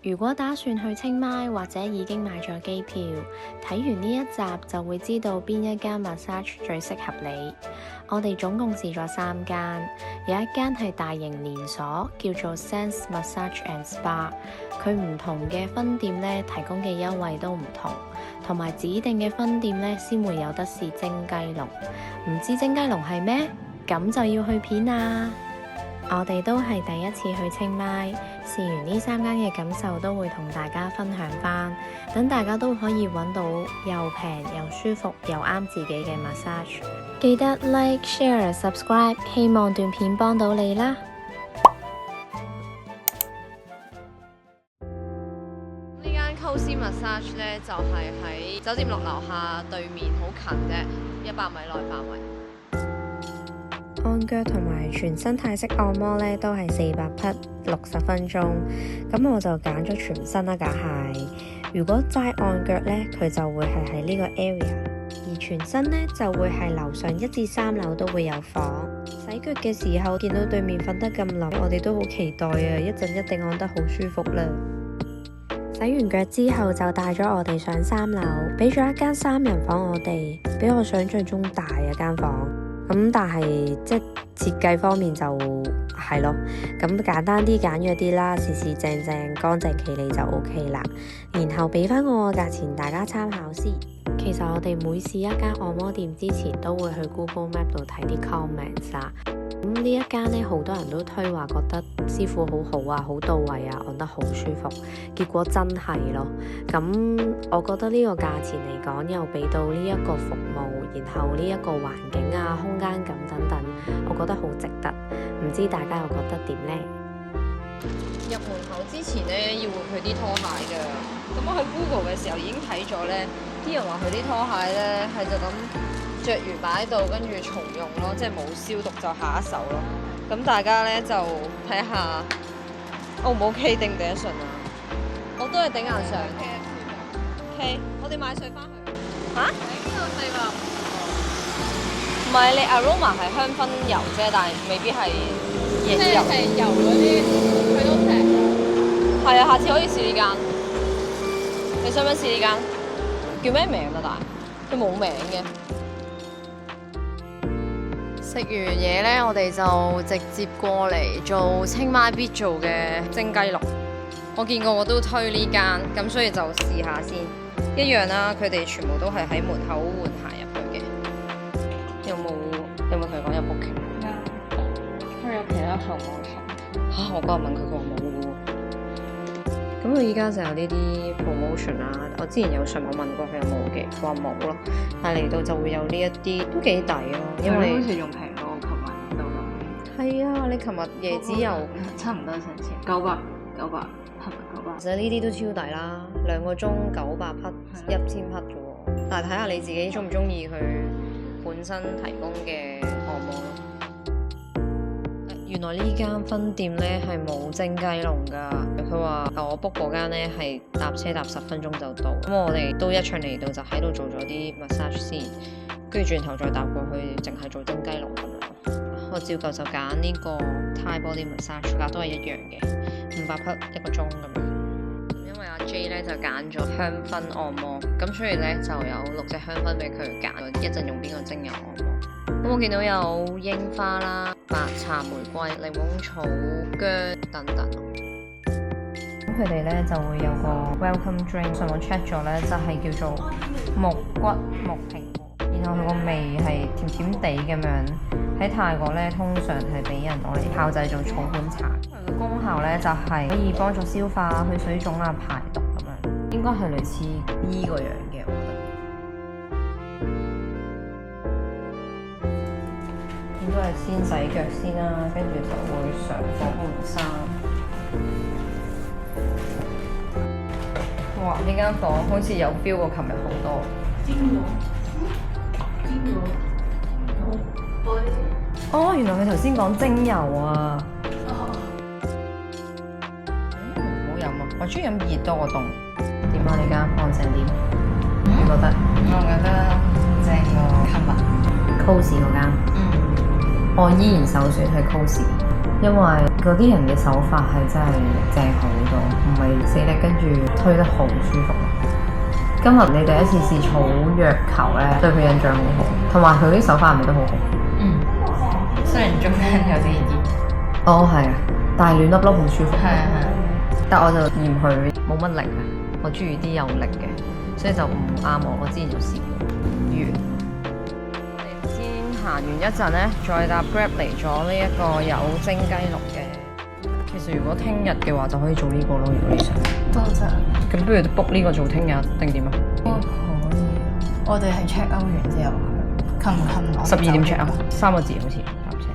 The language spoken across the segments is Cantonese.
如果打算去清邁或者已經買咗機票，睇完呢一集就會知道邊一間 massage 最適合你。我哋總共試咗3間，有一間係大型連鎖，叫做 Sense Massage and Spa。佢唔同嘅分店呢，提供嘅優惠都唔同，同埋指定嘅分店呢，先會有得試蒸雞籠。唔知蒸雞籠係咩？咁就要去片啦！我哋都係第一次去清邁，試完呢3間嘅感受都會同大家分享返，等大家都可以揾到又平又舒服又啱自己嘅 massage。記得 like、share、subscribe， 希望段片幫到你啦！呢間 Cozy Massage 咧就係喺酒店6樓下對面，好近啫，100米內範圍。按腳同埋全身泰式按摩咧都係400匹60分鐘，咁我就揀咗全身啦，梗係。如果齋按腳咧，佢就會係喺呢個 area， 而全身咧就會係樓上1至3樓都會有房。洗腳嘅時候見到對面瞓得咁腍，我哋都好期待啊！一陣一定按得好舒服啦。洗完腳之後就帶咗我哋上3樓，俾咗一間3人房我哋，比我想象中大啊間房。咁但係即係設計方面就係咯，咁簡單啲簡約啲啦，四四正正乾淨企理就 OK 啦。然後俾翻我個價錢大家參考先。其實我哋每試一間按摩店之前都會去 Google Map 度睇啲 comments 啦。咁呢一間呢，好多人都推話覺得師傅好好啊，好到位啊，按得好舒服。結果真係咯，咁我覺得呢個價錢嚟講又俾到呢一個服務，然後呢一個環境啊、空間感等等，我覺得好值得。唔知大家又覺得點呢？入門口之前咧要換佢啲拖鞋㗎，咁我喺 Google 嘅時候已經睇咗咧，啲人話佢啲拖鞋咧係就咁着完擺喺度，跟住重用咯，即係冇消毒就下一手咯。咁大家咧就睇下 O 唔 OK 頂唔頂得順啊？我都係頂硬上嘅。OK， 我哋買水翻去。嚇？邊度400？唔係，你 aroma 係香薰油啫，但係未必係液油。即係油嗰啲，佢都平。係啊，下次可以試呢間。你想唔想試呢間？叫咩名啊？但係佢冇名嘅。食完嘢咧，我哋就直接過嚟做清邁必做嘅蒸雞籠。我見過我都推呢間，咁所以就試下先。一樣啦，佢哋全部都係喺門口換鞋入去嘅。有冇同佢講有 booking？佢有其他服務嚇，我嗰日問佢，佢話冇嘅喎。咁佢依家就有呢啲 promotion 啦。我之前有上網問過佢有冇嘅，佢話冇咯。但係嚟到就會有呢一啲，都幾抵咯。因為好似仲平過我琴日到咁。係啊，你琴日椰子油差唔多成錢900，係咪900？其實呢啲都超抵啦，2個鐘900匹，1000匹啫喎。但係睇下你自己中唔中意佢本身提供嘅按摩咯。原來呢間分店咧係冇蒸雞籠㗎。佢話我 book 嗰間咧係搭車搭10分鐘就到。咁我哋都一場嚟到就喺度做咗啲 massage 先，跟住轉頭再搭過去，淨係做蒸雞籠咁樣。我照舊就揀呢個 Thai body massage 㗎，都係一樣嘅，500匹1個鐘咁樣。因為阿 J 咧就揀咗香薰按摩，咁所以咧就有6隻香薰俾佢揀，一陣用邊個精油按摩。咁我見到有櫻花啦、白茶玫瑰、檸檬草、薑等等。咁佢哋咧就會有個 welcome drink， 上網 check 咗咧就係叫做木骨木蘋果，然後佢個味係甜甜地咁樣。喺泰國咧通常係俾人攞嚟泡製做草本茶。佢嘅功效咧就係可以幫助消化、去水腫啊、排毒咁樣，應該係類似呢個樣嘅，我覺得。應該係先洗腳先啦，跟住就會上火換衫。哇！呢間房好似有 feel 過琴日好多。哦，原來佢頭先講精油啊。好飲啊！我中意飲熱多過凍。點啊？你間乾淨啲？你覺得？我覺得正過琴日 Cozy 嗰間。我依然首選係 Cozy。因為嗰啲人嘅手法係真係正好多，唔係死力跟住推得好舒服。今日你第一次試草藥球咧，對佢印象好好，同埋佢啲手法係咪都好好？雖然中間有啲熱。哦，係啊，但係暖粒粒好舒服。係啊係啊。但我就嫌佢冇乜力啊，我中意啲有力嘅，所以就唔啱我。我之前就試過。完。我哋先行完一陣咧，再搭 Grab 嚟咗呢一個有蒸雞碌嘅。其實如果聽日嘅話，就可以做呢個咯。如果你想。多謝。咁不如 book 呢個做聽日定點啊？可以。我哋係 check out 完之後去，近唔近？12點 check out，3個字好似搭車。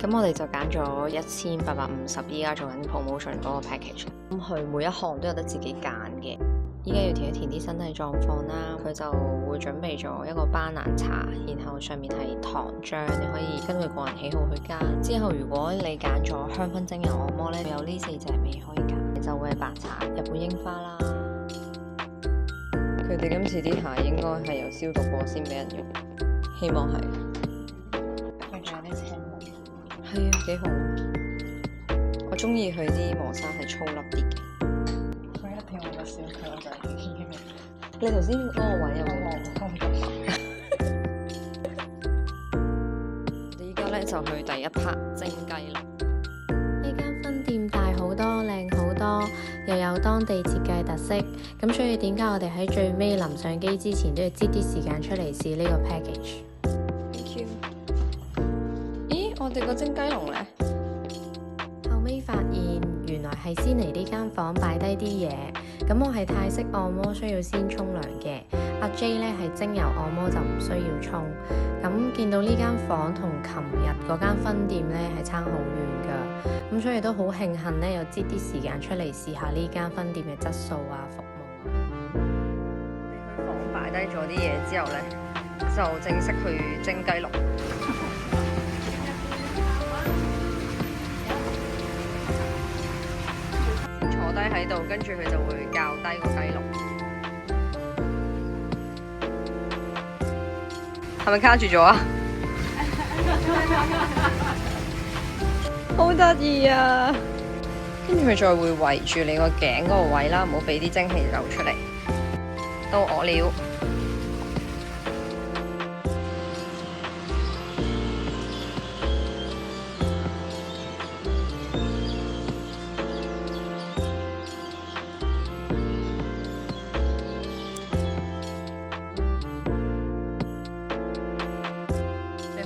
咁我哋就揀咗1850，依家做緊 promotion 嗰個 package。咁佢每一項都有得自己揀嘅。依家要填一填啲身體狀況啦，佢就會準備咗一個班蘭茶，然後上面係糖漿，你可以根據個人喜好去加。之後如果你揀咗香薰精油按摩咧，有呢4隻味可以揀，就會係白茶、日本櫻花啦。佢哋今次啲鞋應該係有消毒過先俾人用，希望係。佢仲有啲青木。係啊，幾好。我中意佢啲磨砂係粗粒啲嘅。佢一聽我個小佢我就係傾傾嘅。你頭先嗰個位有冇？我哋依家咧就去第一 part 蒸雞碌。呢間分店大好多、靚好多，又有當地設計特色。咁所以點解我哋喺最尾臨上機之前都要擠啲時間出嚟試呢個 package？Thank you。咦，我哋個蒸雞籠咧？後尾發現原來係先嚟呢間房擺低啲嘢。咁我係泰式按摩，需要先沖涼嘅。阿 J 咧係精油按摩就唔需要沖。咁見到呢間房同琴日嗰間分店咧係差好遠㗎，咁所以都好慶幸咧，有擠啲時間出嚟試下呢間分店嘅質素啊、服務啊。你去房擺低咗啲嘢之後咧，就正式去蒸雞籠。坐低喺度，跟住佢就會較低個雞籠。係咪卡住咗啊？好得意啊！跟住佢再會圍住你個頸嗰個位啦，唔好俾啲蒸氣流出嚟。到我了。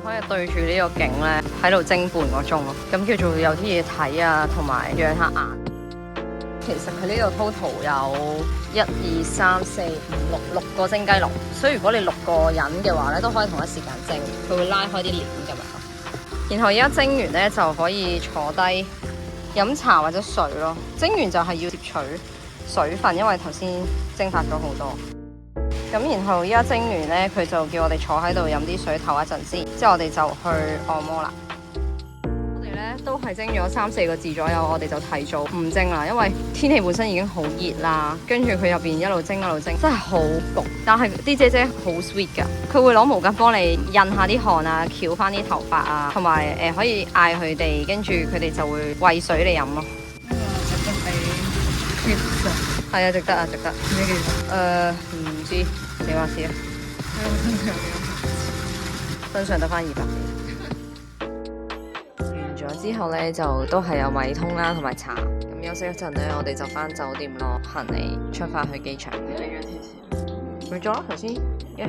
可以對住呢個景咧，喺度蒸半個鐘咯，咁叫做有啲嘢睇啊，同埋養下眼。其實佢呢度 total 有1、2、3、4、5、6個蒸雞籠，所以如果你6個人嘅話咧，都可以同一時間蒸，佢會拉開啲簾咁樣。然後而家蒸完咧，就可以坐低飲茶或者水咯。蒸完就係要攝取水分，因為頭先蒸發咗好多。咁然後依家蒸完咧，佢就叫我哋坐喺度飲啲水唞一陣先，之後我哋就去按摩啦。我哋咧都係蒸咗3、4個字左右，我哋就提早唔蒸啦，因為天氣本身已經好熱啦，跟住佢入邊一路蒸一路蒸，真係好焗。但係啲姐姐好 sweet 噶，佢會攞毛巾幫你印下啲汗啊，翹翻啲頭髮啊，同埋可以嗌佢哋，跟住佢哋就會餵水你飲咯。值得俾 tips 係啊，值得啊，值得。咩嘅？唔知，你話事啊？身上得翻200幾。完咗之後咧，就都係有米通啦，同埋茶。咁休息一陣咧，我哋就翻酒店咯，行李出發去機場。俾咗貼士。俾咗啦，頭先一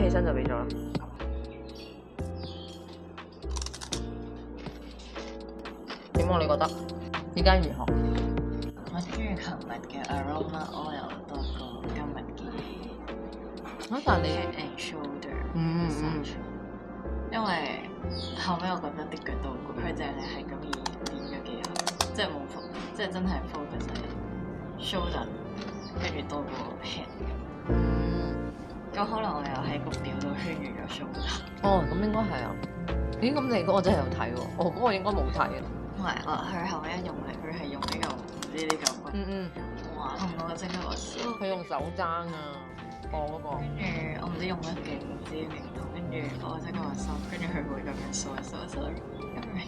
起身就俾咗啦。點啊？你覺得？依間如何？我中意琴日嘅 aroma oil 多過今日嘅。但係你 head and shoulder 嗯 因為後尾我覺得啲腳都攰，佢淨係咁練咗幾下，即係冇即係真係 focus 喺 shoulder 跟住多過 head 咁。可能我又喺個表度圈住咗 shoulder。哦，咁應該係啊。咦？咁你嗰個真係有睇喎？我嗰個應該冇睇啊。唔係，佢後尾一用嚟，佢係用呢嚿唔知呢嚿乜。哇！同我真係話燒。佢用手踭啊，我嗰個。跟住我唔知用得勁唔知勁到，跟住我真係話收，跟住佢會咁樣掃一掃咁樣。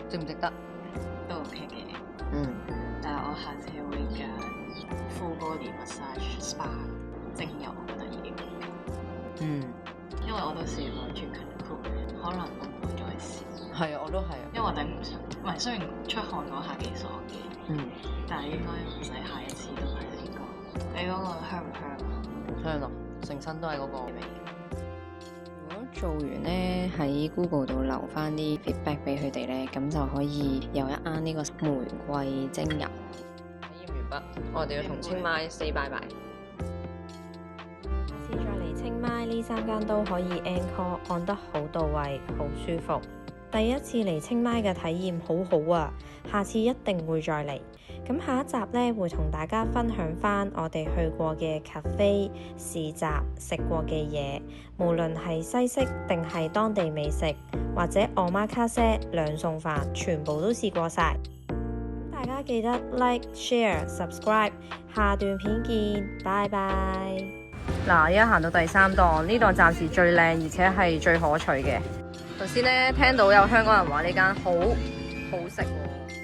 值唔值得？都 OK 嘅。嗯，但係我下次會揀 full body massage spa 精油，我覺得已經夠。嗯，因為我都試過轉勤 cook，可能我唔會再試。係啊，我都係啊。因為我頂唔順，唔係雖然出汗嗰下幾爽嘅，但係應該唔使下一次都係呢個。你嗰個香唔香啊？香咯，成身都係嗰個味。如果做完咧喺 Google 度留翻啲 feedback 俾佢哋咧，咁就可以有一啱呢個玫瑰精油。體驗完畢，我哋要同清邁 say bye bye。下次再嚟清邁呢3間都可以 encore 按得好到位，好舒服。第一次嚟清邁嘅體驗好好啊，下次一定會再嚟。咁下一集呢，會同大家分享翻我哋去過嘅 cafe、市集、食過嘅嘢，無論係西式定係當地美食，或者omakase、兩餸飯，全部都試過晒。大家記得 like、share、subscribe， 下段片見，拜拜。嗱，而家行到第3檔，呢檔暫時最靚，而且係最可取嘅。頭先咧聽到有香港人話呢間好好食喎。